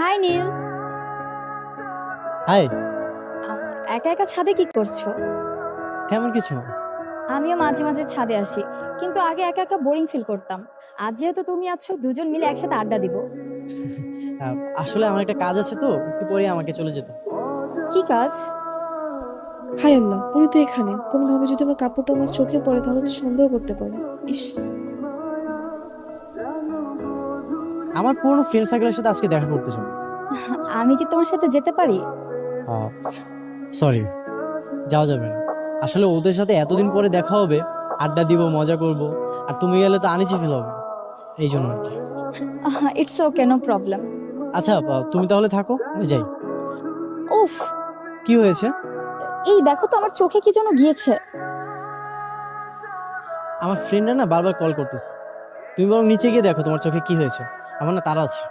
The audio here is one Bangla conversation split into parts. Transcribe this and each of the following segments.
হাই নীল। হাই। একা একা ছাদে কি করছো? তেমন কিছু না। আমিও মাঝে মাঝে ছাদে আসি, কিন্তু আগে একা একা বোরিং ফিল করতাম। আজ যেহেতু তুমি আছো, দুজন মিলে একসাথে আড্ডা দিব। আসলে আমার একটা কাজ আছে, তো একটু পরে আমাকে চলে যেতে হবে। কি কাজ? হায় আল্লাহ, উনি তো এখানে। কোনোভাবে যদি আমার কাপড়টা আমার চোখে পড়ে তাহলে তো সন্দেহ করতে পারে। ইস। আমার পুরনো ফ্রেন্ড সার্কেলের সাথে আজকে দেখা করতে চাই। আমি কি তোমার সাথে যেতে পারি? সরি, যাওয়া যাবে না। আসলে ওদের সাথে এতদিন পরে দেখা হবে, আড্ডা দিব, মজা করব। আর তুমি গেলে তো আনিজি ফিল হবে, এই জন্য আর কি। It's okay, no problem. আচ্ছা, তুমি তাহলে থাকো, আমি যাই। উফ, কি হয়েছে? এই দেখো তো আমার চোখে কি যেন গিয়েছে। আমার ফ্রেন্ডরা না বারবার কল করতেছে। তুমি বরং নিচে গিয়ে দেখো তোমার চোখে কি হয়েছে। আমার না তারা আছে।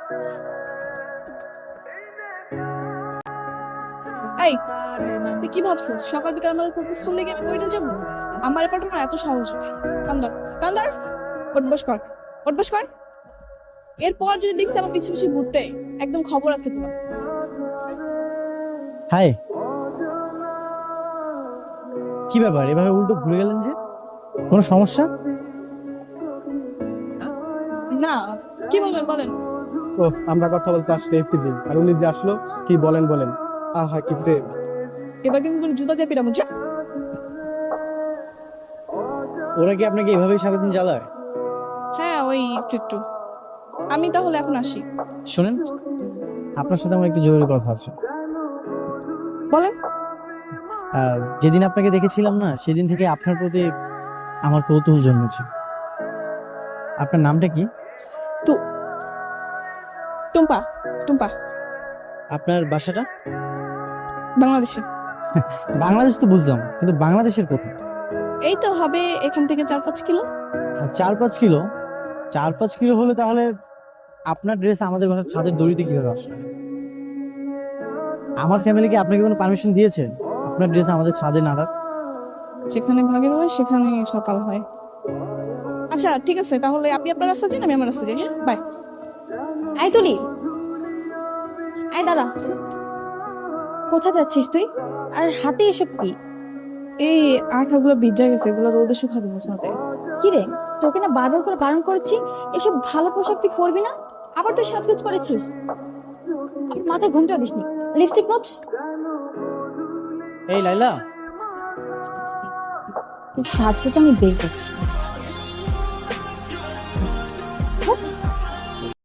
এই, তুই কি ভাবছো সকাল বিকাল আমার প্রপোজ করলে কি আমি বইটা যাবো? আমার ব্যাপারটা না এত সহজ না। কান্দর কান্দর, উঠবস কর, উঠবস কর। এরপর যদি দেখছি আমার পিছু পিছু ঘুরতে, একদম খবর আছে তোমার। হাই। কি ব্যাপার, এভাবে উল্টো ঘুরে গেলেন যে? কোনো সমস্যা? না, কি বলবেন বলেন। ও, আমরা কথা বলতে আসলে এফটিজি, আর উনি যে আসলো, কি বলেন বলেন। আহা, কি প্রেম। এবার কিন্তু তোর জুতা দিয়ে পিটাবো, যা। ওরা কি আপনাকে এভাবেই সারাদিন জ্বালায়? হ্যাঁ, ওই একটু একটু। আমি তাহলে এখন আসি। শোনেন, আপনার সাথে আমার একটু জরুরি কথা আছে। বলেন। যেদিন আপনাকে দেখেছিলাম না, সেদিন থেকে আপনার প্রতি আমার কৌতূহল জন্মেছে। আপনার নামটা কি? তু টুম্পা, টুম্পা। আপনার বাসাটা? বাংলাদেশে। বাংলাদেশ তো বুঝলাম, কিন্তু বাংলাদেশের কোথায়? এই তো হবে এখান থেকে 4-5 কিলো। 4-5 কিলো? 4-5 কিলো হলে তাহলে আপনার ড্রেস আমাদের বাসার ছাদের দড়িতে কিভাবে আসলো? আমার ফ্যামিলি কি আপনাকে কোনো পারমিশন দিয়েছে আপনার ড্রেস আমাদের ছাদে নাড়ার? যেখানে ভাগে হয় সেখানে সকাল হয়। আচ্ছা ঠিক আছে, তাহলে আপনি আপনার রাস্তা যান, আমি আমার রাস্তা যাই। হ্যাঁ, বাই। এই তুলি, এই দাদা, কোথায় যাচ্ছিস তুই? আর হাতে এসব কি? এই আঠাগুলো ভিজা গেছে, এগুলো রোদে শুকা দেবো সাথে। কি রে, তোকে না বারবার করে বারণ করেছি এসব ভালো পোশাক তুই পরবি না। আবার তুই সাজগোজ করেছিস, আমার মাথায় ঘুমটা দিসনি। লিপস্টিক মোচ। এই লাইলা, সাজগোজ আমি বের করছি।